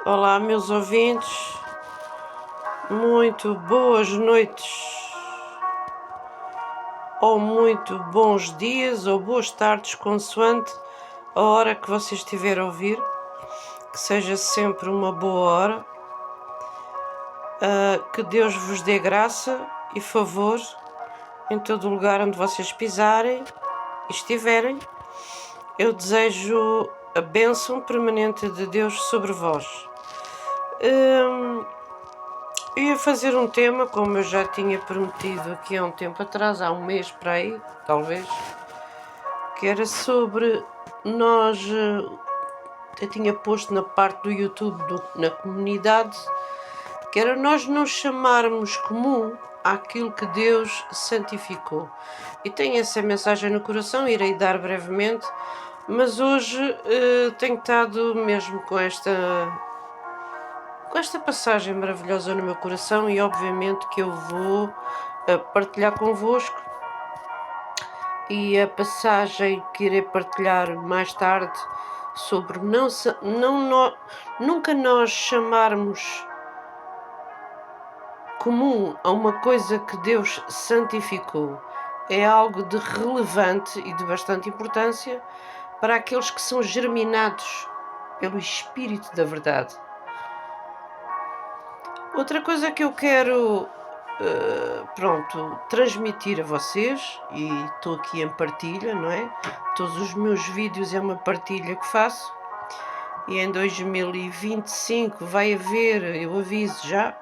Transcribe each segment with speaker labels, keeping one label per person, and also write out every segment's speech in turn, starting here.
Speaker 1: Olá, meus ouvintes, muito boas noites, ou muito bons dias, ou boas tardes, consoante a hora que você estiver a ouvir, que seja sempre uma boa hora, que Deus vos dê graça e favor em todo o lugar onde vocês pisarem e estiverem. Eu desejo a bênção permanente de Deus sobre vós. Eu ia fazer um tema, como eu já tinha prometido aqui há um tempo atrás, há um mês para aí, talvez, que era sobre nós. Eu tinha posto na parte do YouTube, na comunidade, que era nós não chamarmos comum àquilo que Deus santificou. E tenho essa mensagem no coração, irei dar brevemente, mas hoje tenho estado mesmo com esta passagem maravilhosa no meu coração e obviamente que eu vou partilhar convosco. E a passagem que irei partilhar mais tarde sobre nunca nós chamarmos comum a uma coisa que Deus santificou é algo de relevante e de bastante importância para aqueles que são germinados pelo Espírito da Verdade. Outra coisa que eu quero transmitir a vocês, e estou aqui em partilha, não é? Todos os meus vídeos é uma partilha que faço, e em 2025 vai haver, eu aviso já,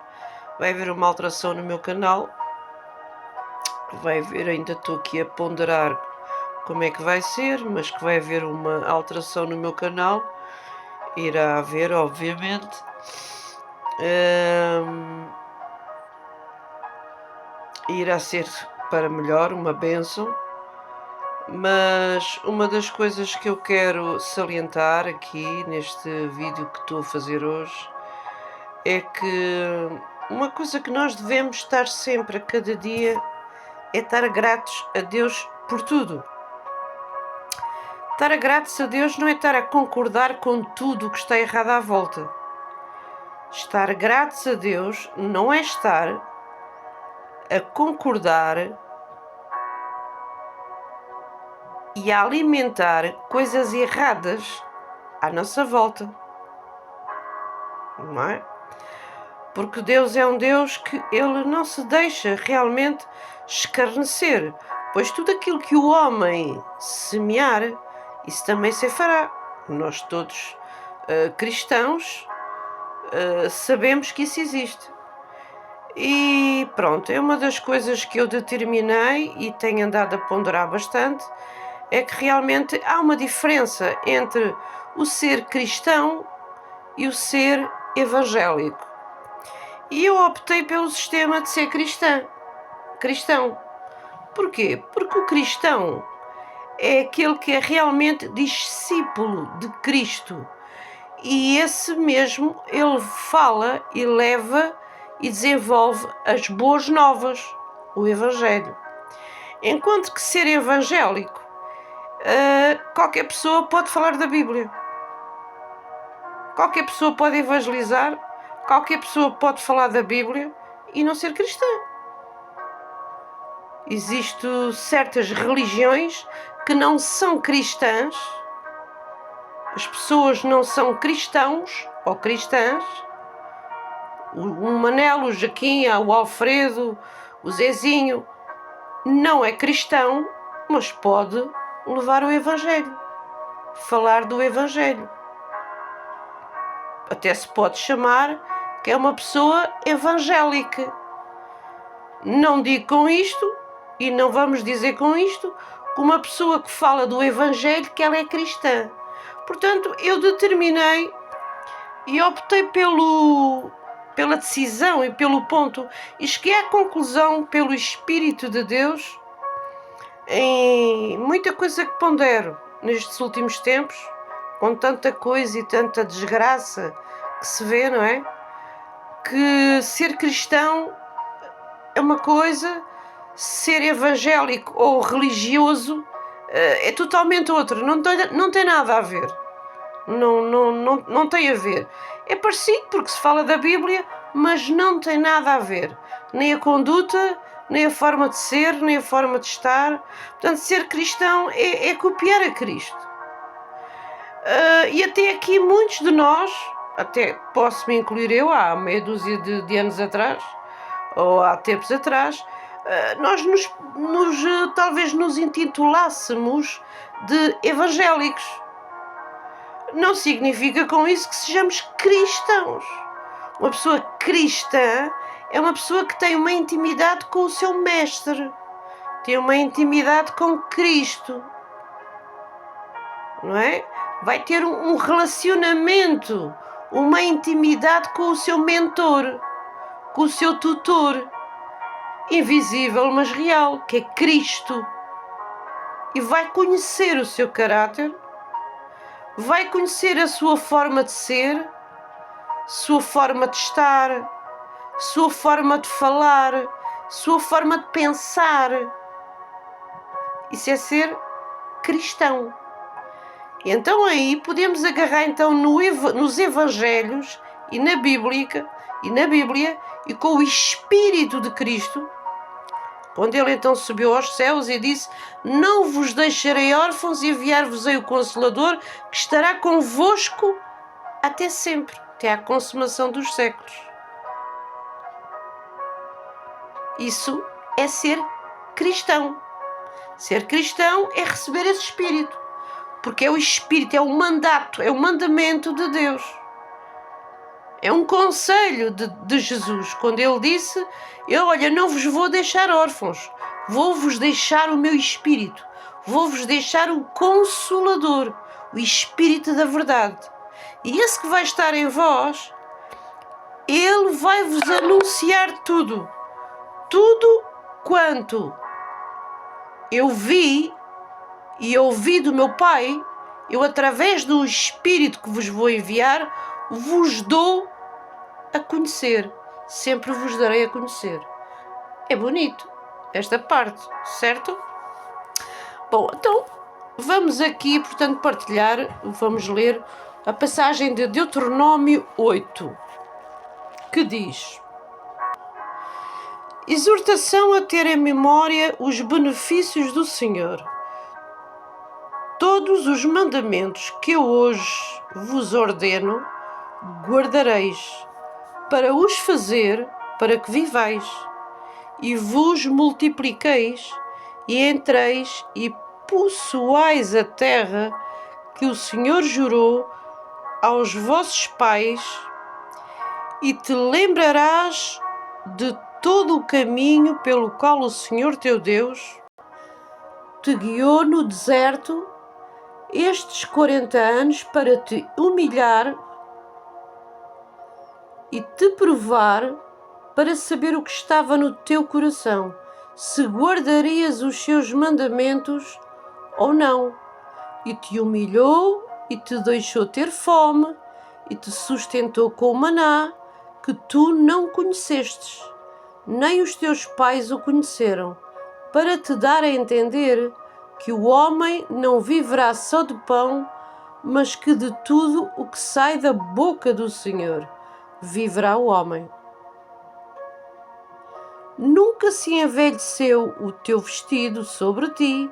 Speaker 1: vai haver uma alteração no meu canal, vai haver, ainda estou aqui a ponderar como é que vai ser, mas que vai haver uma alteração no meu canal, irá haver, obviamente. Irá ser para melhor, uma bênção, mas uma das coisas que eu quero salientar aqui neste vídeo que estou a fazer hoje é que uma coisa que nós devemos estar sempre, a cada dia, é estar gratos a Deus por tudo. Estar gratos a Deus não é estar a concordar com tudo o que está errado à volta. Estar gratos a Deus não é estar a concordar e a alimentar coisas erradas à nossa volta, não é? Porque Deus é um Deus que Ele não se deixa realmente escarnecer, pois tudo aquilo que o homem semear, isso também se fará. Nós todos cristãos sabemos que isso existe. E pronto, é uma das coisas que eu determinei e tenho andado a ponderar bastante, é que realmente há uma diferença entre o ser cristão e o ser evangélico. E eu optei pelo sistema de ser cristão. Porquê? Porque o cristão é aquele que é realmente discípulo de Cristo. E esse mesmo, ele fala e leva e desenvolve as boas novas, o Evangelho. Enquanto que ser evangélico, qualquer pessoa pode falar da Bíblia. Qualquer pessoa pode evangelizar, qualquer pessoa pode falar da Bíblia e não ser cristã. Existem certas religiões que não são cristãs, as pessoas não são cristãos ou cristãs. O Manelo, o Jaquinha, o Alfredo, o Zezinho, não é cristão, mas pode levar o Evangelho, falar do Evangelho. Até se pode chamar que é uma pessoa evangélica. Não digo com isto, e não vamos dizer com isto, que uma pessoa que fala do Evangelho que ela é cristã. Portanto, eu determinei e optei pela decisão e pelo ponto, e cheguei à conclusão, pelo Espírito de Deus, em muita coisa que pondero nestes últimos tempos, com tanta coisa e tanta desgraça que se vê, não é? Que ser cristão é uma coisa, ser evangélico ou religioso é totalmente outra, não tem nada a ver. Não tem a ver. É parecido porque se fala da Bíblia, mas não tem nada a ver. Nem a conduta, nem a forma de ser, nem a forma de estar. Portanto, ser cristão é copiar a Cristo. E até aqui muitos de nós, até posso me incluir eu, há meia dúzia de anos atrás, ou há tempos atrás, nós talvez nos intitulássemos de evangélicos. Não significa com isso que sejamos cristãos. Uma pessoa cristã é uma pessoa que tem uma intimidade com o seu mestre, tem uma intimidade com Cristo, não é? Vai ter um relacionamento, uma intimidade com o seu mentor, com o seu tutor, invisível mas real, que é Cristo. E vai conhecer o seu caráter, vai conhecer a sua forma de ser, sua forma de estar, sua forma de falar, sua forma de pensar. Isso é ser cristão. E então aí podemos agarrar então nos Evangelhos e na Bíblia e com o Espírito de Cristo, quando ele então subiu aos céus e disse: não vos deixarei órfãos, enviar-vos-ei o Consolador, que estará convosco até sempre, até à consumação dos séculos. Isso é ser cristão. Ser cristão é receber esse Espírito, porque é o Espírito, é o mandato, é o mandamento de Deus. É um conselho de Jesus, quando ele disse: olha, não vos vou deixar órfãos, vou-vos deixar o meu Espírito, vou-vos deixar o Consolador, o Espírito da verdade. E esse que vai estar em vós, ele vai-vos anunciar tudo quanto eu vi e ouvi do meu Pai, eu através do Espírito que vos vou enviar, vos dou a conhecer, sempre vos darei a conhecer. É bonito esta parte, certo? Bom, então vamos aqui, portanto, vamos ler a passagem de Deuteronômio 8, que diz: exortação a ter em memória os benefícios do Senhor. Todos os mandamentos que eu hoje vos ordeno, guardareis, para os fazer, para que vivais, e vos multipliqueis, e entreis e possuais a terra que o Senhor jurou aos vossos pais, e te lembrarás de todo o caminho pelo qual o Senhor teu Deus te guiou no deserto estes 40 anos para te humilhar e te provar, para saber o que estava no teu coração, se guardarias os seus mandamentos ou não. E te humilhou e te deixou ter fome e te sustentou com o maná que tu não conhecestes, nem os teus pais o conheceram, para te dar a entender que o homem não viverá só de pão, mas que de tudo o que sai da boca do Senhor viverá o homem. Nunca se envelheceu o teu vestido sobre ti,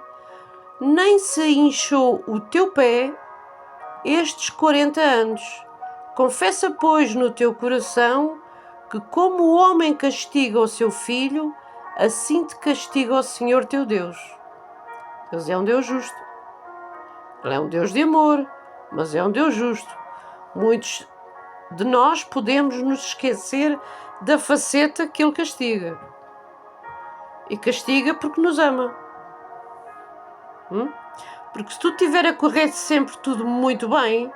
Speaker 1: nem se inchou o teu pé estes 40 anos. Confessa, pois, no teu coração que como o homem castiga o seu filho, assim te castiga o Senhor teu Deus. Deus é um Deus justo. Ele é um Deus de amor, mas é um Deus justo. Muitos de nós podemos nos esquecer da faceta que Ele castiga. E castiga porque nos ama. Porque se tu estiver a correr sempre tudo muito bem,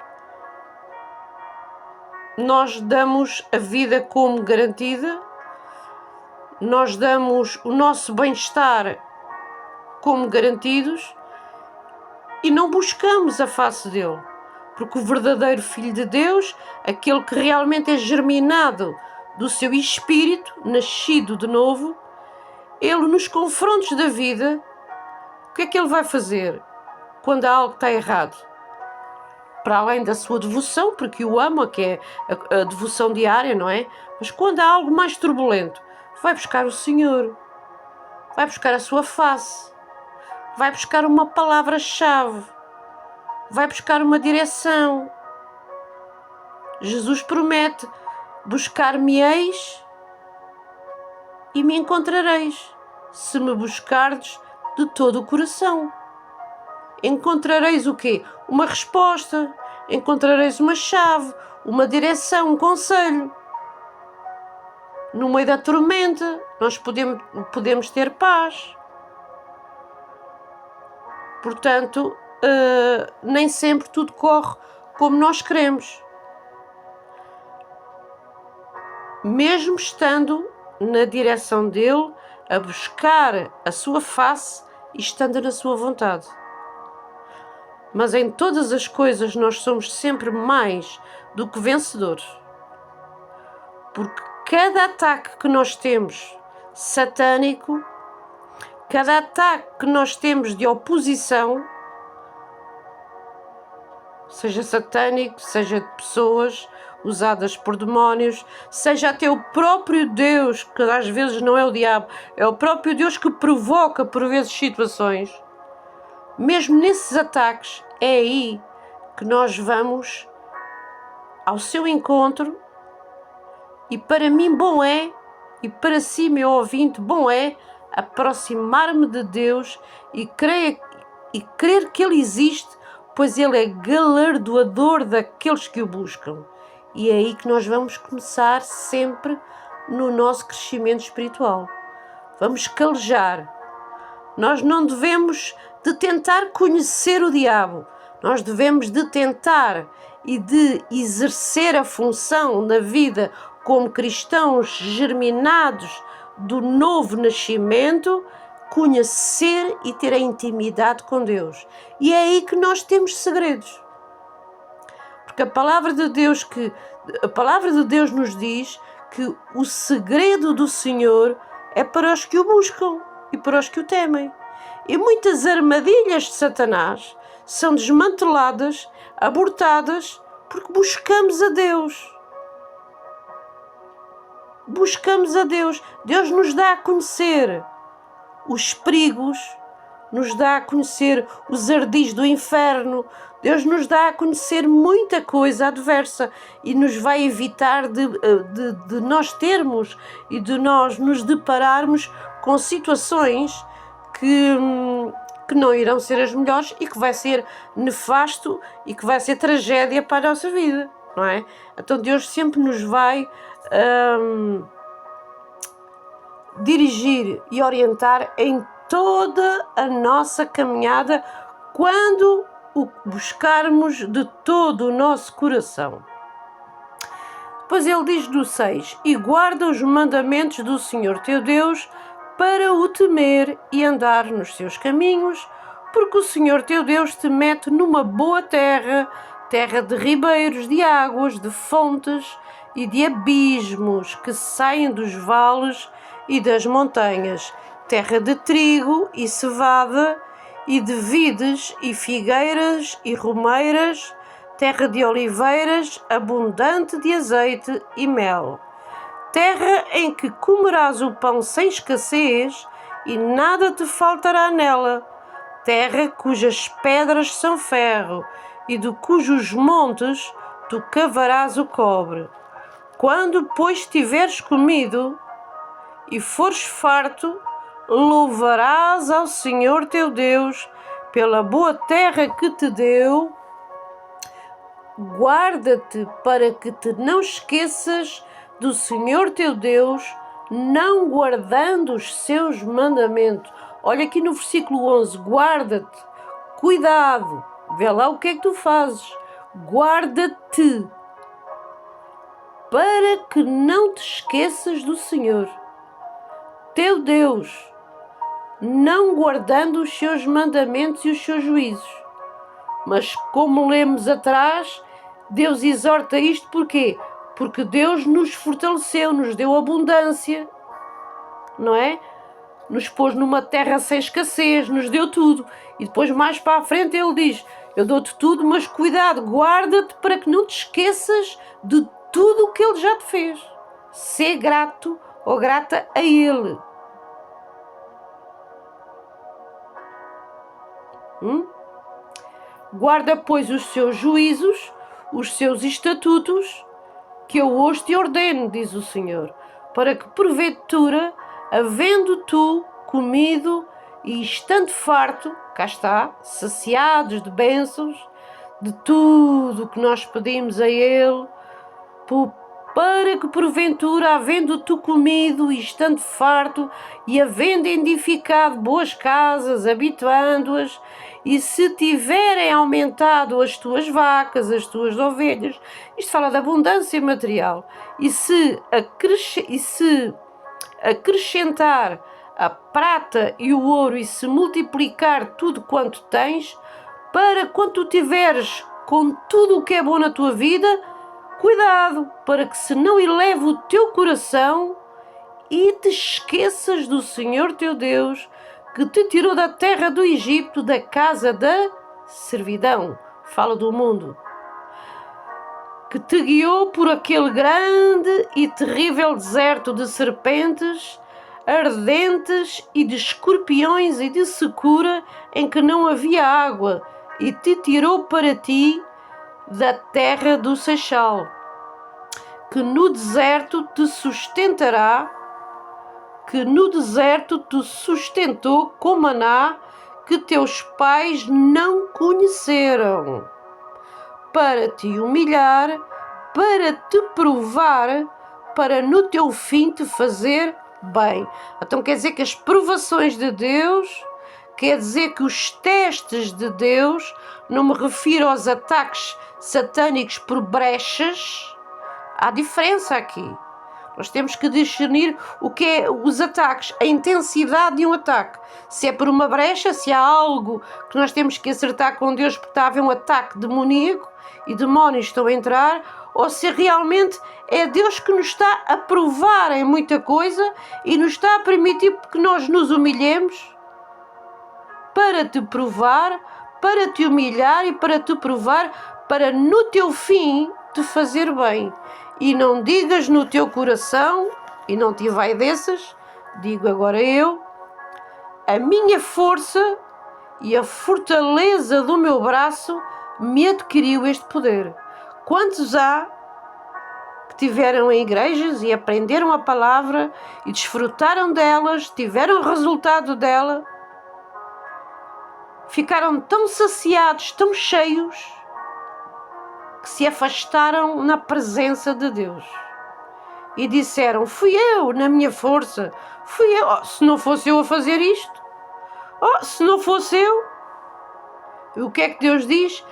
Speaker 1: nós damos a vida como garantida, nós damos o nosso bem-estar como garantidos e não buscamos a face dele. Porque o verdadeiro Filho de Deus, aquele que realmente é germinado do seu espírito, nascido de novo, ele nos confrontos da vida, o que é que ele vai fazer quando há algo que está errado? para além da sua devoção, porque o ama, que é a devoção diária, não é? Mas quando há algo mais turbulento, vai buscar o Senhor, vai buscar a sua face, vai buscar uma palavra-chave, vai buscar uma direção. Jesus promete: buscar-me-eis e me encontrareis, se me buscardes de todo o coração. Encontrareis o quê? Uma resposta, encontrareis uma chave, uma direção, um conselho. No meio da tormenta, nós podemos ter paz. Portanto, nem sempre tudo corre como nós queremos. Mesmo estando na direção dele, a buscar a sua face e estando na sua vontade. Mas em todas as coisas nós somos sempre mais do que vencedores. Porque cada ataque que nós temos satânico, cada ataque que nós temos de oposição, seja satânico, seja de pessoas usadas por demónios, seja até o próprio Deus, que às vezes não é o diabo, é o próprio Deus que provoca por vezes situações, mesmo nesses ataques, é aí que nós vamos ao seu encontro. E para mim bom é, e para si, meu ouvinte, bom é aproximar-me de Deus e crer que Ele existe, pois Ele é galardoador daqueles que o buscam. E é aí que nós vamos começar sempre no nosso crescimento espiritual. Vamos calejar. Nós não devemos de tentar conhecer o diabo. Nós devemos de tentar e de exercer a função na vida como cristãos germinados do novo nascimento, conhecer e ter a intimidade com Deus. E é aí que nós temos segredos. Porque a palavra de Deus nos diz que o segredo do Senhor é para os que o buscam e para os que o temem. E muitas armadilhas de Satanás são desmanteladas, abortadas, porque buscamos a Deus. Buscamos a Deus. Deus nos dá a conhecer os perigos, nos dá a conhecer os ardis do inferno. Deus nos dá a conhecer muita coisa adversa e nos vai evitar de nós termos e de nós nos depararmos com situações que não irão ser as melhores e que vai ser nefasto e que vai ser tragédia para a nossa vida, não é? Então Deus sempre nos vai dirigir e orientar em toda a nossa caminhada quando o buscarmos de todo o nosso coração. Depois ele diz no 6: e guarda os mandamentos do Senhor teu Deus para o temer e andar nos seus caminhos, porque o Senhor teu Deus te mete numa boa terra, terra de ribeiros, de águas, de fontes e de abismos que saem dos vales e das montanhas, terra de trigo e cevada, e de vides e figueiras e romeiras, terra de oliveiras, abundante de azeite e mel. Terra em que comerás o pão sem escassez e nada te faltará nela. Terra cujas pedras são ferro e de cujos montes tu cavarás o cobre. Quando, pois, tiveres comido e fores farto, louvarás ao Senhor teu Deus pela boa terra que te deu. Guarda-te para que te não esqueças do Senhor teu Deus, não guardando os seus mandamentos. Olha aqui no versículo 11, guarda-te, cuidado, vê lá o que é que tu fazes, guarda-te, para que não te esqueças do Senhor teu Deus, não guardando os seus mandamentos e os seus juízos. Mas como lemos atrás, Deus exorta isto porquê? Porque Deus nos fortaleceu, nos deu abundância, não é? Nos pôs numa terra sem escassez, nos deu tudo. E depois mais para a frente ele diz Eu dou-te tudo, mas cuidado, guarda-te para que não te esqueças de tudo o que Ele já te fez. Sê grato ou grata a Ele. Guarda, pois, os seus juízos, os seus estatutos, que eu hoje te ordeno, diz o Senhor, para que porventura, havendo tu comido e estando farto, cá está, saciados de bênçãos, de tudo o que nós pedimos a Ele, para que porventura, havendo tu comido e estando farto, e havendo edificado boas casas, habitando-as, e se tiverem aumentado as tuas vacas, as tuas ovelhas, isto fala de abundância material, e se acrescentar a prata e o ouro, e se multiplicar tudo quanto tens, para quando tu tiveres com tudo o que é bom na tua vida, cuidado, para que se não eleve o teu coração e te esqueças do Senhor teu Deus, que te tirou da terra do Egito, da casa da servidão. Fala do mundo. Que te guiou por aquele grande e terrível deserto de serpentes ardentes e de escorpiões e de secura, em que não havia água, e te tirou para ti da terra do Seixal, que no deserto te sustentará, que no deserto te sustentou com maná, que teus pais não conheceram, para te humilhar, para te provar, para no teu fim te fazer bem. Então quer dizer que as provações de Deus, quer dizer que os testes de Deus, não me refiro aos ataques satânicos por brechas, há diferença aqui. Nós temos que discernir o que é os ataques, a intensidade de um ataque. Se é por uma brecha, se há algo que nós temos que acertar com Deus porque está a haver um ataque demoníaco e demónios estão a entrar, ou se realmente é Deus que nos está a provar em muita coisa e nos está a permitir que nós nos humilhemos para te provar, para te humilhar e para te provar, para no teu fim te fazer bem. E não digas no teu coração, e não te envaideças, digo agora eu, a minha força e a fortaleza do meu braço me adquiriu este poder. Quantos há que tiveram em igrejas e aprenderam a palavra e desfrutaram delas, tiveram resultado dela, ficaram tão saciados, tão cheios, que se afastaram na presença de Deus e disseram, fui eu na minha força, fui eu, se não fosse eu a fazer isto, se não fosse eu. E o que é que Deus diz?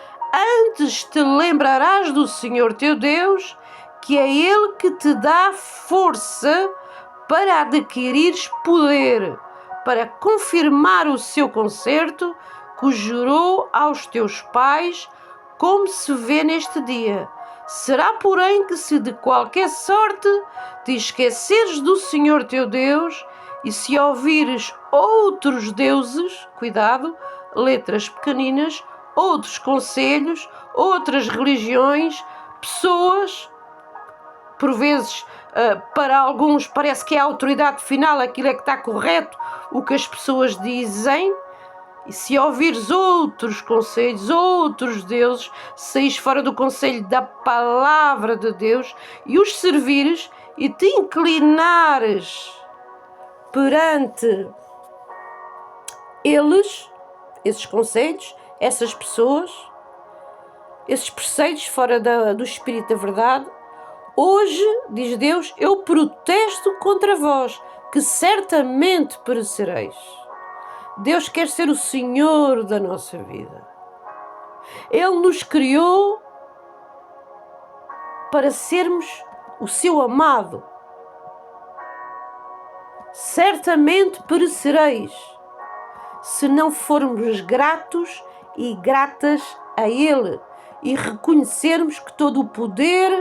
Speaker 1: Antes te lembrarás do Senhor teu Deus, que é Ele que te dá força para adquirires poder, para confirmar o seu concerto que jurou aos teus pais, como se vê neste dia. Será, porém, que se de qualquer sorte te esqueceres do Senhor teu Deus e se ouvires outros deuses, cuidado, letras pequeninas, outros conselhos, outras religiões, pessoas, por vezes, para alguns parece que é a autoridade final, aquilo é que está correto, o que as pessoas dizem. E se ouvires outros conselhos, outros deuses, saís fora do conselho da palavra de Deus e os servires e te inclinares perante eles, esses conselhos, essas pessoas, esses preceitos fora do Espírito da verdade, hoje, diz Deus, eu protesto contra vós, que certamente perecereis. Deus quer ser o Senhor da nossa vida. Ele nos criou para sermos o seu amado. Certamente perecereis se não formos gratos e gratas a Ele e reconhecermos que todo o poder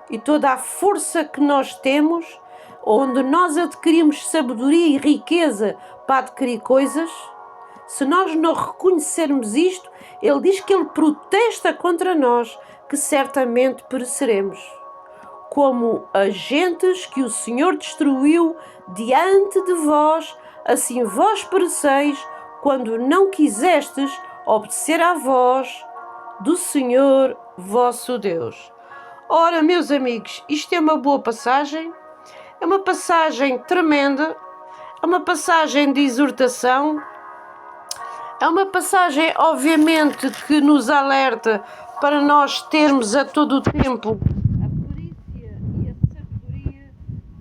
Speaker 1: e toda a força que nós temos, onde nós adquirimos sabedoria e riqueza para adquirir coisas, Se nós não reconhecermos isto, ele diz que ele protesta contra nós, que certamente pereceremos. Como agentes que o Senhor destruiu diante de vós, assim vós pereceis, quando não quisestes obedecer à voz do Senhor vosso Deus. Ora, meus amigos, isto é uma boa passagem, é uma passagem tremenda, é uma passagem de exortação, é uma passagem, obviamente, que nos alerta para nós termos a todo o tempo a perícia e a sabedoria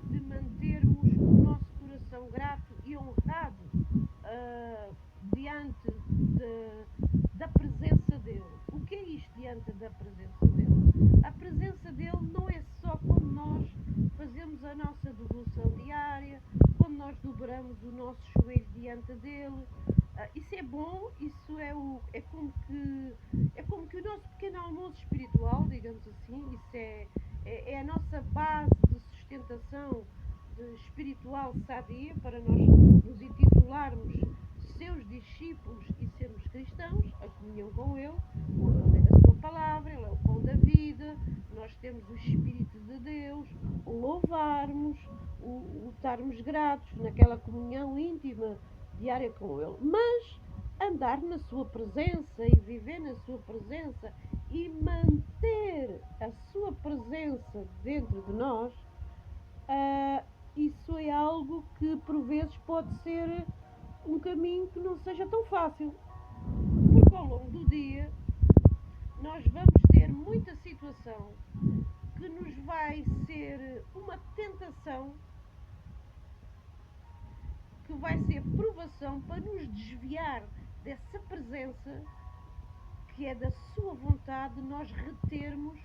Speaker 1: de mantermos o nosso coração grato e honrado diante da presença dele. O que é isto diante da presença dele? A presença dele não é só quando nós fazemos a nossa devoção diária, quando nós dobramos o nosso joelho diante dele. Isso é bom, isso é como que o nosso pequeno almoço espiritual, digamos assim. Isso é a nossa base de sustentação espiritual sadia para nós nos intitularmos seus discípulos e sermos cristãos, a comunhão com ele, o ler a sua palavra, ele é o pão da vida, nós temos o Espírito de Deus, o louvarmos, o estarmos gratos naquela comunhão íntima diária com ele, mas andar na sua presença e viver na sua presença e manter a sua presença dentro de nós, isso é algo que por vezes pode ser um caminho que não seja tão fácil, porque ao longo do dia nós vamos ter muita situação que nos vai ser uma tentação, que vai ser provação para nos desviar dessa presença que é da sua vontade, nós retermos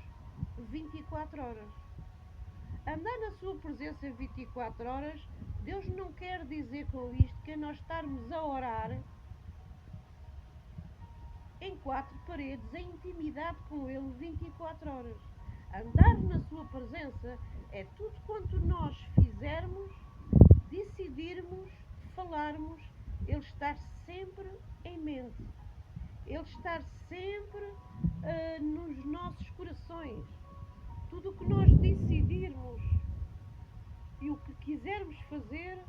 Speaker 1: 24 horas. Andar na sua presença 24 horas, Deus não quer dizer com isto que é nós estarmos a orar em quatro paredes, em intimidade com Ele 24 horas. Andar na sua presença é tudo quanto nós fizermos, decidirmos, falarmos, Ele estar sempre em mente. Ele estar sempre nos nossos corações. Tudo o que nós decidirmos e o que quisermos fazer,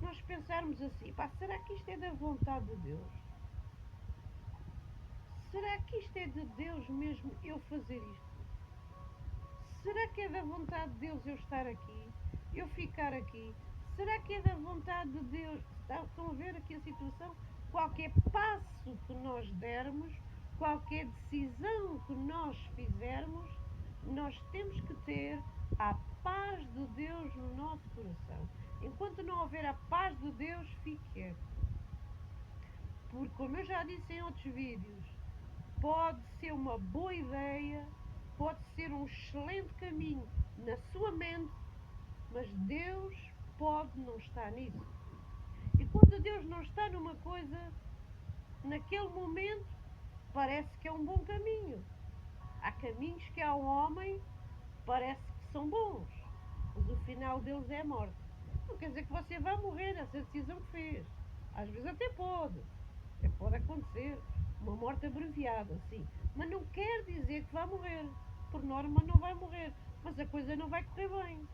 Speaker 1: nós pensarmos assim: será que isto é da vontade de Deus? Será que isto é de Deus mesmo, eu fazer isto? Será que é da vontade de Deus eu estar aqui? Eu ficar aqui? Será que é da vontade de Deus? Estão a ver aqui a situação? Qualquer passo que nós dermos, qualquer decisão que nós fizermos, nós temos que ter a paz de Deus no nosso coração. Enquanto não houver a paz de Deus, fique quieto. Porque, como eu já disse em outros vídeos, pode ser uma boa ideia, pode ser um excelente caminho na sua mente, mas Deus pode não estar nisso. E quando Deus não está numa coisa, naquele momento, parece que é um bom caminho. Há caminhos que ao homem parece que são bons, mas o final deles é a morte. Não quer dizer que você vai morrer nessa decisão que fez. Às vezes até pode acontecer uma morte abreviada, sim, mas não quer dizer que vai morrer. Por norma não vai morrer, mas a coisa não vai correr bem,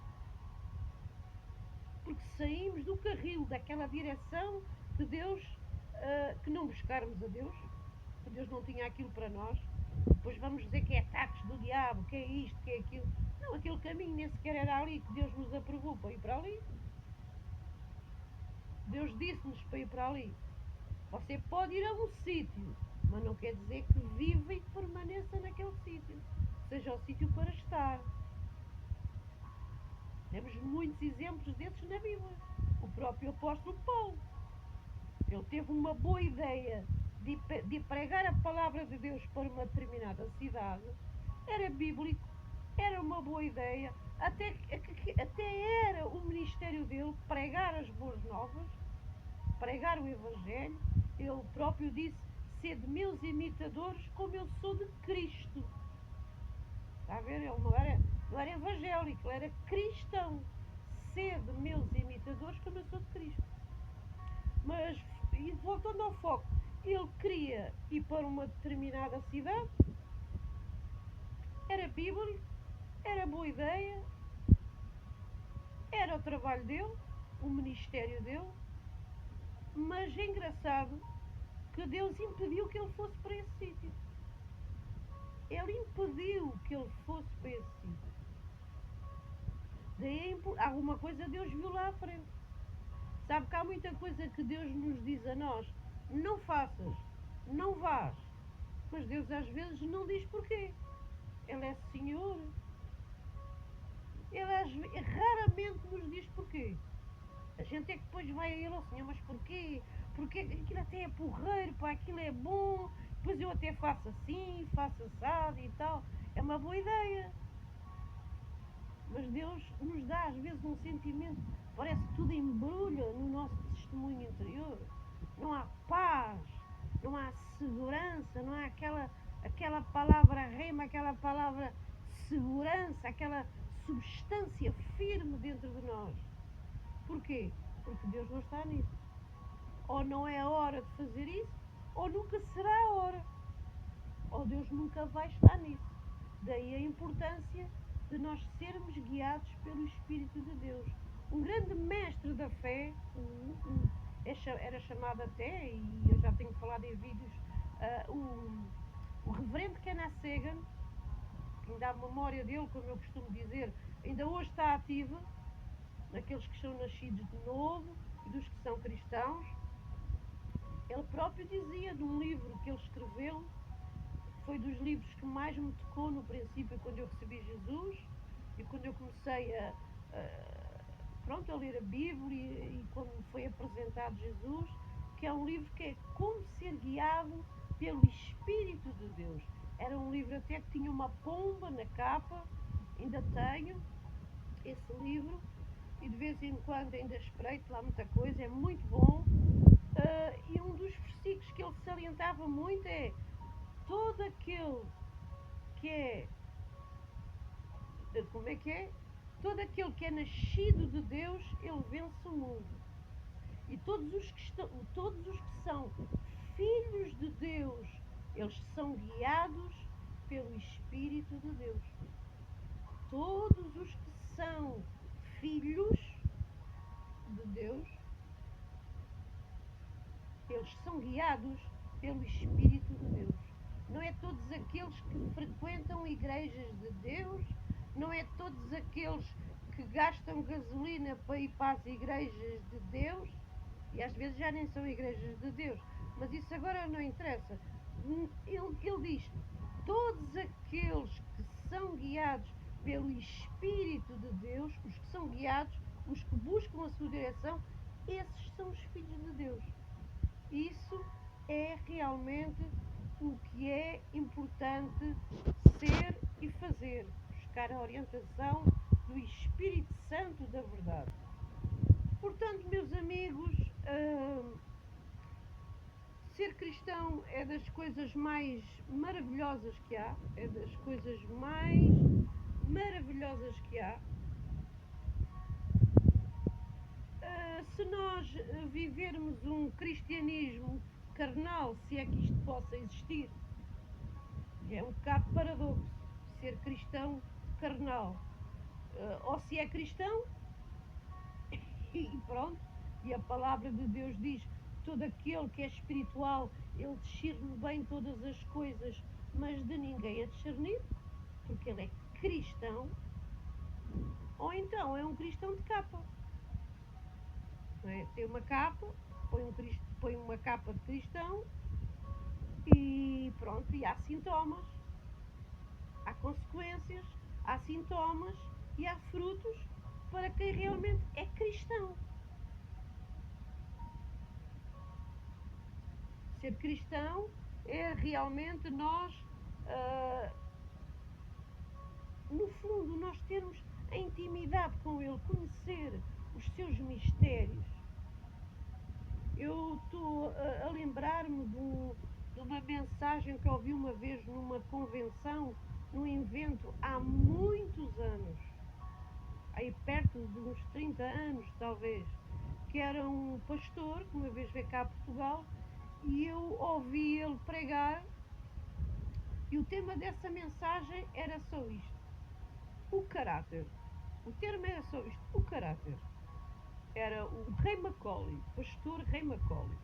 Speaker 1: porque saímos do carril, daquela direção que Deus, que não buscarmos a Deus, que Deus não tinha aquilo para nós. Depois vamos dizer que é ataques do diabo, que é isto, que é aquilo. Não, aquele caminho nem sequer era ali que Deus nos aprovou para ir para ali. Deus disse-nos para ir para ali. Você pode ir a um sítio, mas não quer dizer que viva e que permaneça naquele sítio. Seja o sítio para estar. Temos muitos exemplos desses na Bíblia. O próprio apóstolo Paulo. Ele teve uma boa ideia de pregar a palavra de Deus para uma determinada cidade. Era bíblico, era uma boa ideia. Até era o ministério dele pregar as boas novas, pregar o Evangelho. Ele próprio disse: sede meus imitadores como eu sou de Cristo. Está a ver? Ele não era evangélico, ele era cristão. Sede meus imitadores como eu sou de Cristo. Mas e voltando ao foco, ele queria ir para uma determinada cidade, era bíblico, era boa ideia, era o trabalho dele, o ministério dele, mas é engraçado que Deus impediu que ele fosse para esse sítio. Ele impediu que ele fosse para esse sítio. Daí alguma coisa Deus viu lá à frente. Sabe que há muita coisa que Deus nos diz a nós: não faças, não vás. Mas Deus às vezes não diz porquê. Ele é Senhor. Ele raramente nos diz porquê. A gente é que depois vai a ele, oh Senhor, mas porquê? Porque aquilo até é porreiro, pá, aquilo é bom, depois eu até faço assim, faço assado e tal. É uma boa ideia. Mas Deus nos dá às vezes um sentimento, parece que tudo embrulha no nosso testemunho interior. Não há paz, não há segurança, não há aquela palavra rema, aquela palavra segurança, aquela substância firme dentro de nós. Porquê? Porque Deus não está nisso. Ou não é a hora de fazer isso, ou nunca será a hora. Ou Deus nunca vai estar nisso. Daí a importância de nós sermos guiados pelo Espírito de Deus. Um grande mestre da fé, era chamado até, e eu já tenho falado em vídeos, o reverendo Kenneth Hagin, que ainda há memória dele, como eu costumo dizer, ainda hoje está ativo, naqueles que são nascidos de novo e dos que são cristãos. Ele próprio dizia num livro que ele escreveu, foi dos livros que mais me tocou no princípio, quando eu recebi Jesus e quando eu comecei a ler a Bíblia e quando me foi apresentado Jesus, que é um livro que é Como Ser Guiado pelo Espírito de Deus. Era um livro até que tinha uma pomba na capa, ainda tenho esse livro e de vez em quando ainda espreito lá muita coisa, é muito bom. E um dos versículos que ele salientava muito é: todo aquele que é, como é que é? Todo aquele que é nascido de Deus, ele vence o mundo. E todos os que são filhos de Deus, eles são guiados pelo Espírito de Deus. Todos os que são filhos de Deus, eles são guiados pelo Espírito de Deus. Não é todos aqueles que frequentam igrejas de Deus, não é todos aqueles que gastam gasolina para ir para as igrejas de Deus, e às vezes já nem são igrejas de Deus, mas isso agora não interessa. Ele diz: todos aqueles que são guiados pelo Espírito de Deus, os que são guiados, os que buscam a sua direção, esses são os filhos de Deus. Isso é realmente o que é importante ser e fazer, buscar a orientação do Espírito Santo da verdade. Portanto, meus amigos, ser cristão é das coisas mais maravilhosas que há, é das coisas mais maravilhosas que há. Se nós vivermos um cristianismo carnal, se é que isto possa existir, é um bocado paradoxo ser cristão carnal. Ou se é cristão, e pronto, e a palavra de Deus diz: todo aquele que é espiritual, ele discerne bem todas as coisas, mas de ninguém é discernido, porque ele é cristão. Ou então é um cristão de capa. Não é? Tem uma capa, põe uma capa de cristão e pronto, e há sintomas, há consequências, há sintomas e há frutos para quem realmente é cristão. Ser cristão é realmente nós, no fundo, nós termos a intimidade com Ele, conhecer os seus mistérios. Eu estou a lembrar-me de uma mensagem que ouvi uma vez numa convenção, num evento há muitos anos, aí perto de uns 30 anos talvez, que era um pastor, que uma vez veio cá a Portugal, e eu ouvi ele pregar, e o tema dessa mensagem era só isto: o caráter. O termo era só isto: o caráter. Era o Ray Macaulay, pastor Ray Macaulay.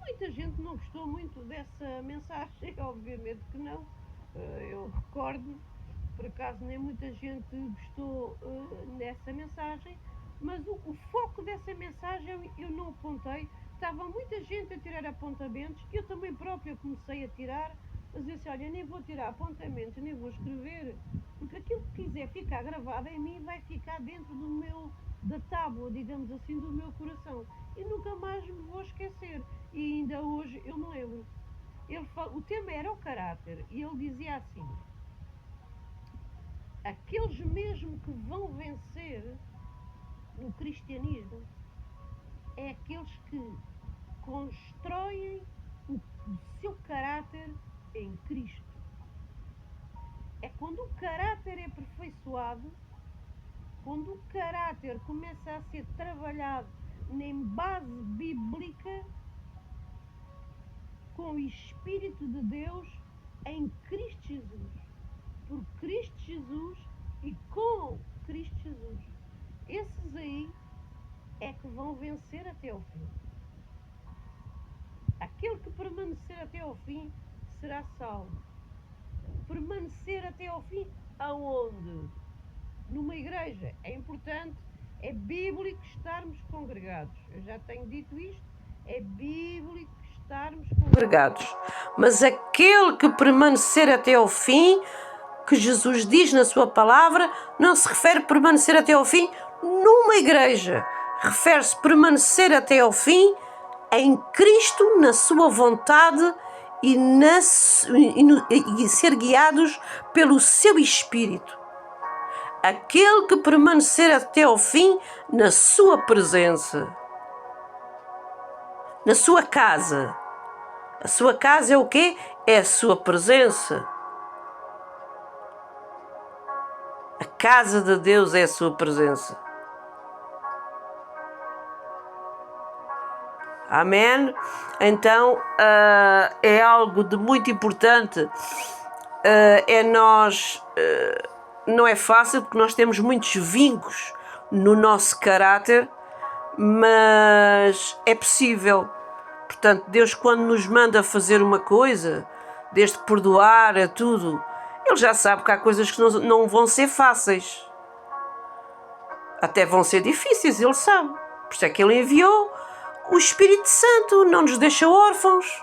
Speaker 1: Muita gente não gostou muito dessa mensagem, obviamente que não. Eu recordo, por acaso nem muita gente gostou dessa mensagem, mas o foco dessa mensagem eu não apontei. Estava muita gente a tirar apontamentos, eu também própria comecei a tirar, mas eu disse: olha, nem vou tirar apontamentos, nem vou escrever, porque aquilo que quiser ficar gravado em mim vai ficar dentro da tábua, digamos assim, do meu coração, e nunca mais me vou esquecer. E ainda hoje eu me lembro. O tema era o caráter, e ele dizia assim: aqueles mesmo que vão vencer no cristianismo é aqueles que constroem o seu caráter em Cristo. É quando o caráter é aperfeiçoado, quando o caráter começa a ser trabalhado em base bíblica, com o Espírito de Deus em Cristo Jesus, por Cristo Jesus e com Cristo Jesus. Esses aí é que vão vencer até ao fim. Aquele que permanecer até ao fim será salvo. Permanecer até ao fim aonde? Numa igreja. É importante, é bíblico estarmos congregados. Eu já tenho dito isto, é bíblico estarmos congregados. Mas aquele que permanecer até ao fim, que Jesus diz na sua palavra, não se refere a permanecer até ao fim numa igreja. Refere-se a permanecer até ao fim em Cristo, na sua vontade e ser guiados pelo seu Espírito. Aquele que permanecer até ao fim na sua presença, na sua casa. A sua casa é o quê? É a sua presença. A casa de Deus é a sua presença. Amém? Então, é algo de muito importante. Não é fácil, porque nós temos muitos vincos no nosso caráter, mas é possível. Portanto, Deus, quando nos manda fazer uma coisa, desde perdoar a tudo, Ele já sabe que há coisas que não vão ser fáceis. Até vão ser difíceis, Ele sabe. Por isso é que Ele enviou o Espírito Santo, não nos deixa órfãos,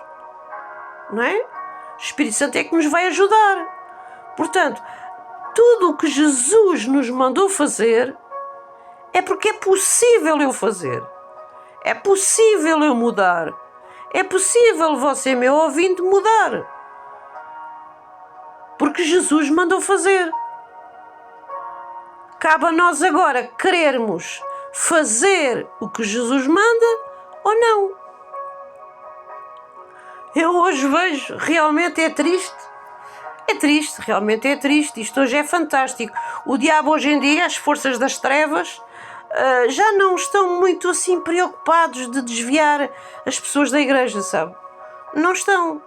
Speaker 1: não é? O Espírito Santo é que nos vai ajudar. Portanto, tudo o que Jesus nos mandou fazer é porque é possível eu fazer. É possível eu mudar. É possível você, meu ouvinte, mudar. Porque Jesus mandou fazer. Cabe a nós agora querermos fazer o que Jesus manda ou não. Eu hoje vejo, realmente é triste. É triste, realmente é triste. Isto hoje é fantástico. O diabo hoje em dia, as forças das trevas, já não estão muito assim preocupados de desviar as pessoas da igreja, sabe? Não estão.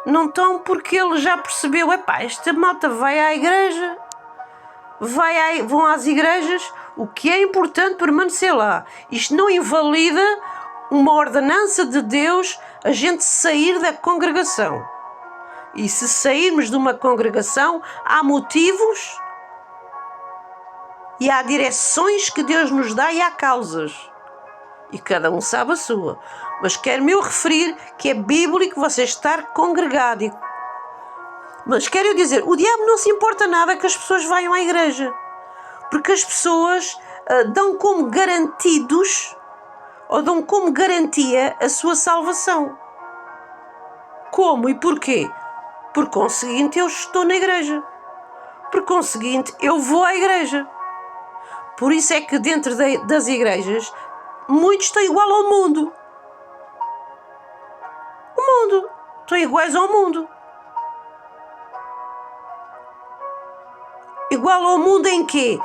Speaker 1: Não estão, porque ele já percebeu: esta malta vai à igreja, vão às igrejas, o que é importante permanecer lá. Isto não invalida uma ordenança de Deus, a gente sair da congregação. E se sairmos de uma congregação, há motivos e há direções que Deus nos dá e há causas. E cada um sabe a sua. Mas quero-me eu referir que é bíblico você estar congregado. Mas quero dizer, o diabo não se importa nada que as pessoas vayam à igreja. Porque as pessoas dão como garantidos, ou dão como garantia a sua salvação. Como e porquê? Por conseguinte, eu estou na igreja. Por conseguinte, eu vou à igreja. Por isso é que dentro das igrejas, muitos estão igual ao mundo. O mundo. Estão iguais ao mundo. Igual ao mundo em quê?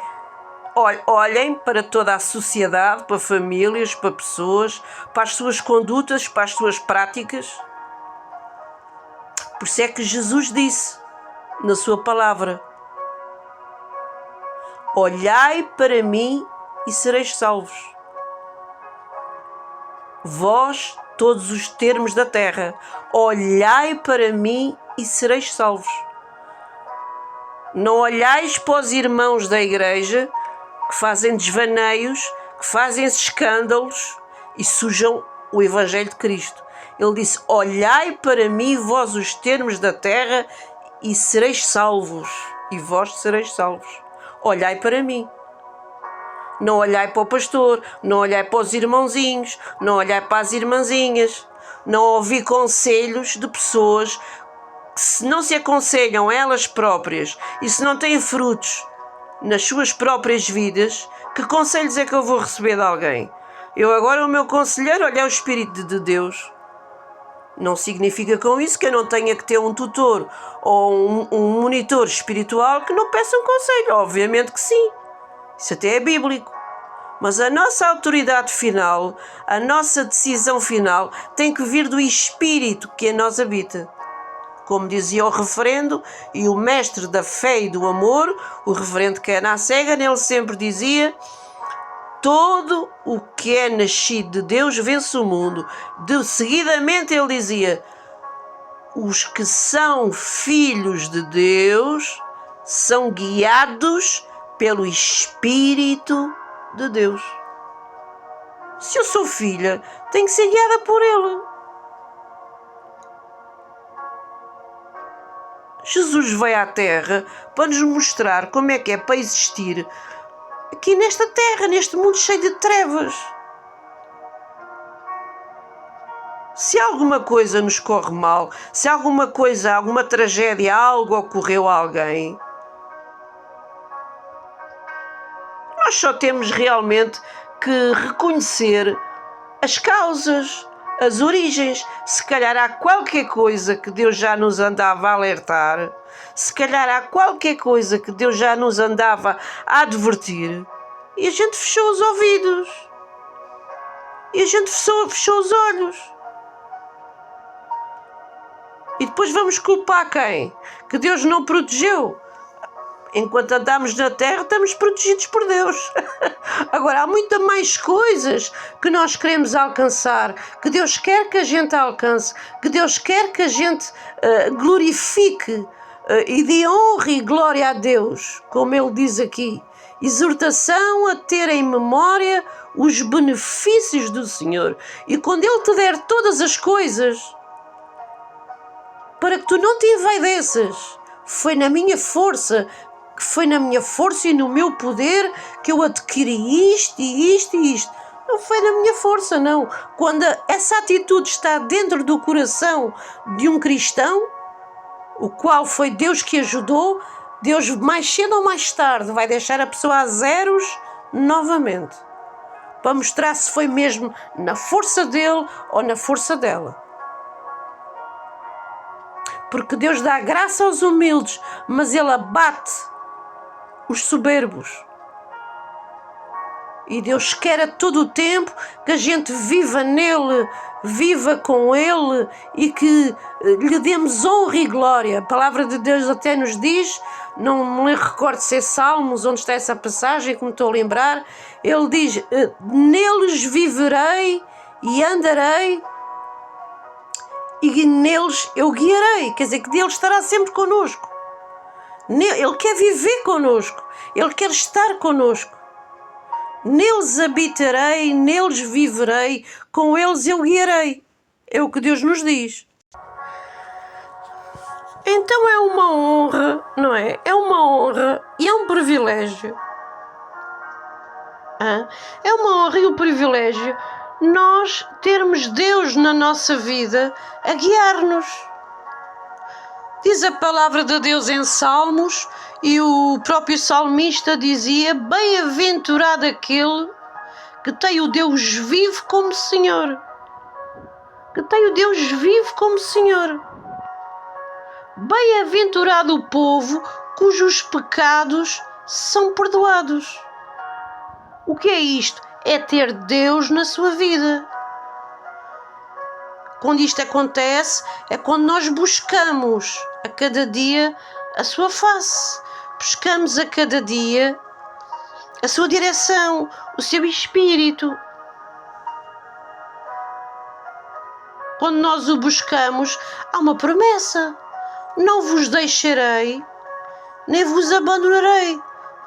Speaker 1: olhem para toda a sociedade, para famílias, para pessoas, para as suas condutas, para as suas práticas. Por isso é que Jesus disse na sua palavra: olhai para mim e sereis salvos. Vós, todos os termos da terra, olhai para mim e sereis salvos. Não olhais para os irmãos da igreja que fazem desvaneios, que fazem escândalos e sujam o Evangelho de Cristo. Ele disse: olhai para mim, vós os termos da terra, e sereis salvos. E vós sereis salvos. Olhai para mim. Não olhai para o pastor, não olhai para os irmãozinhos, não olhai para as irmãzinhas. Não ouvi conselhos de pessoas que, se não se aconselham elas próprias e se não têm frutos nas suas próprias vidas, que conselhos é que eu vou receber de alguém? Eu agora, o meu conselheiro, olha, é o Espírito de Deus. Não significa com isso que eu não tenha que ter um tutor ou um monitor espiritual que não peça um conselho. Obviamente que sim. Isso até é bíblico. Mas a nossa autoridade final, a nossa decisão final, tem que vir do Espírito que em nós habita. Como dizia o referendo e o mestre da fé e do amor, o reverendo Kenan Segan, ele sempre dizia: todo o que é nascido de Deus vence o mundo. Seguidamente ele dizia: os que são filhos de Deus são guiados pelo Espírito de Deus. Se eu sou filha, tenho que ser guiada por Ele. Jesus veio à Terra para nos mostrar como é que é para existir aqui nesta Terra, neste mundo cheio de trevas. Se alguma coisa nos corre mal, se alguma coisa, alguma tragédia, algo ocorreu a alguém, nós só temos realmente que reconhecer as causas, as origens. Se calhar há qualquer coisa que Deus já nos andava a alertar, se calhar há qualquer coisa que Deus já nos andava a advertir, e a gente fechou os ouvidos, e a gente fechou os olhos. E depois vamos culpar quem? Que Deus não protegeu. Enquanto andamos na terra, estamos protegidos por Deus. Agora, há muitas mais coisas que nós queremos alcançar, que Deus quer que a gente alcance, que Deus quer que a gente glorifique e dê honra e glória a Deus, como Ele diz aqui. Exortação a ter em memória os benefícios do Senhor. E quando Ele te der todas as coisas, para que tu não te envaideças, foi na minha força e no meu poder que eu adquiri isto e isto e isto. Não foi na minha força, não. Quando essa atitude está dentro do coração de um cristão, o qual foi Deus que ajudou, Deus mais cedo ou mais tarde vai deixar a pessoa a zeros novamente, para mostrar se foi mesmo na força dele ou na força dela. Porque Deus dá graça aos humildes, mas Ele abate os soberbos. E Deus quer a todo o tempo que a gente viva nele, viva com Ele e que lhe demos honra e glória. A palavra de Deus até nos diz, não me recordo se é Salmos, onde está essa passagem, que me estou a lembrar, Ele diz: neles viverei e andarei, e neles eu guiarei. Quer dizer que Deus estará sempre connosco. Ele quer viver connosco. Ele quer estar connosco. Neles habitarei, neles viverei, com eles eu guiarei. É o que Deus nos diz. Então é uma honra, não é? É uma honra e é um privilégio. É uma honra e um privilégio nós termos Deus na nossa vida a guiar-nos. Diz a palavra de Deus em Salmos, e o próprio salmista dizia: bem-aventurado aquele que tem o Deus vivo como Senhor. Que tem o Deus vivo como Senhor. Bem-aventurado o povo cujos pecados são perdoados. O que é isto? É ter Deus na sua vida. Quando isto acontece, é quando nós buscamos a cada dia a sua face. Buscamos a cada dia a sua direção, o seu espírito. Quando nós o buscamos, há uma promessa. Não vos deixarei, nem vos abandonarei,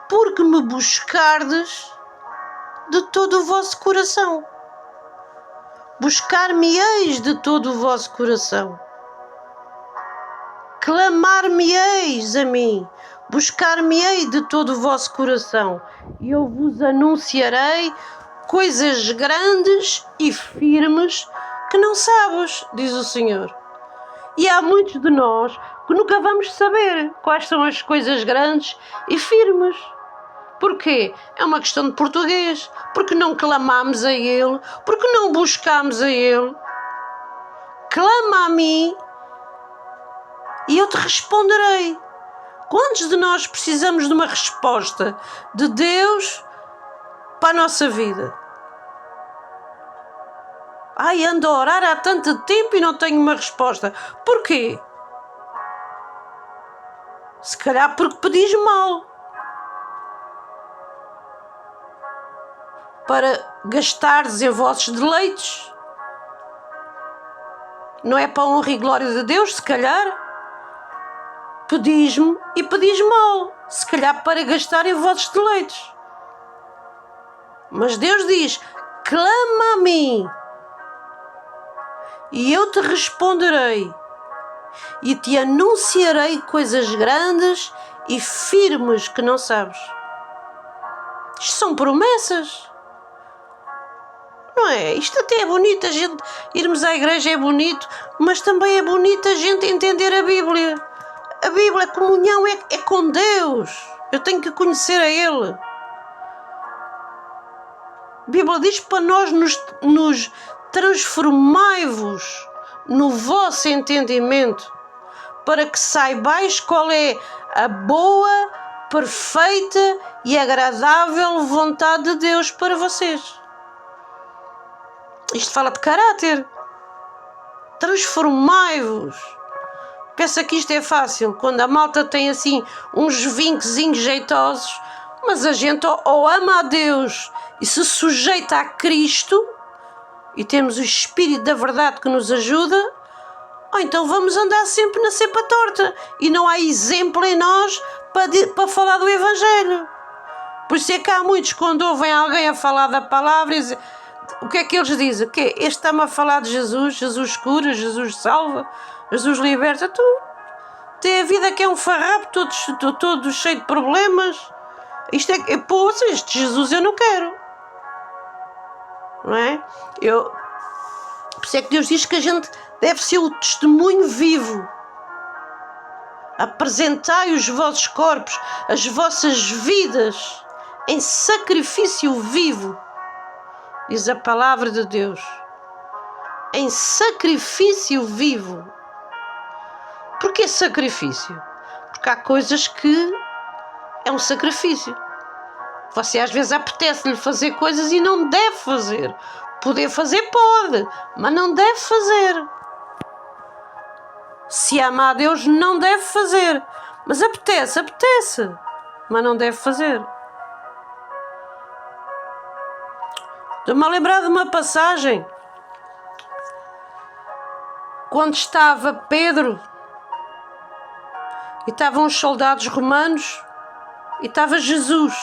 Speaker 1: porque me buscardes de todo o vosso coração. Buscar-me-eis de todo o vosso coração. Clamar-me-eis a mim. Buscar-me-ei de todo o vosso coração. E eu vos anunciarei coisas grandes e firmes que não sabes, diz o Senhor. E há muitos de nós que nunca vamos saber quais são as coisas grandes e firmes. Porquê? É uma questão de português. Porque não clamamos a Ele, porque não buscamos a Ele. Clama a mim e eu te responderei. Quantos de nós precisamos de uma resposta de Deus para a nossa vida? Ai, ando a orar há tanto tempo e não tenho uma resposta. Porquê? Se calhar porque pedis mal. Para gastares em vossos deleites. Não é para a honra e glória de Deus, se calhar. Pedis-me e pedis mal. Se calhar para gastar em vossos deleites. Mas Deus diz, clama a mim. E eu te responderei. E te anunciarei coisas grandes e firmes que não sabes. Isto são promessas. Não é? Isto até é bonito, a gente irmos à igreja é bonito, mas também é bonito a gente entender a Bíblia. A Bíblia, a comunhão é com Deus. Eu tenho que conhecer a Ele. A Bíblia diz para nós nos transformai-vos no vosso entendimento, para que saibais qual é a boa, perfeita e agradável vontade de Deus para vocês. Isto fala de caráter. Transformai-vos. Pensa que isto é fácil, quando a malta tem assim uns vinquezinhos jeitosos, mas a gente ou ama a Deus e se sujeita a Cristo, e temos o Espírito da verdade que nos ajuda, ou então vamos andar sempre na cepa torta, e não há exemplo em nós para falar do Evangelho. Por isso é que há muitos, quando ouvem alguém a falar da palavra, o que é que eles dizem? Que este está-me a falar de Jesus, Jesus cura, Jesus salva, Jesus liberta. Tu tem a vida que é um farrapo, todo cheio de problemas. Isto é, poxa, este Jesus eu não quero. Não é? Por isso é que Deus diz que a gente deve ser o testemunho vivo. Apresentai os vossos corpos, as vossas vidas, em sacrifício vivo. Diz a palavra de Deus. Em sacrifício vivo. Porquê sacrifício? Porque há coisas que é um sacrifício. Você às vezes apetece-lhe fazer coisas e não deve fazer. Poder fazer pode, mas não deve fazer. Se ama a Deus não deve fazer. Mas apetece, mas não deve fazer. Estou-me a lembrar de uma passagem. Quando estava Pedro e estavam os soldados romanos e estava Jesus.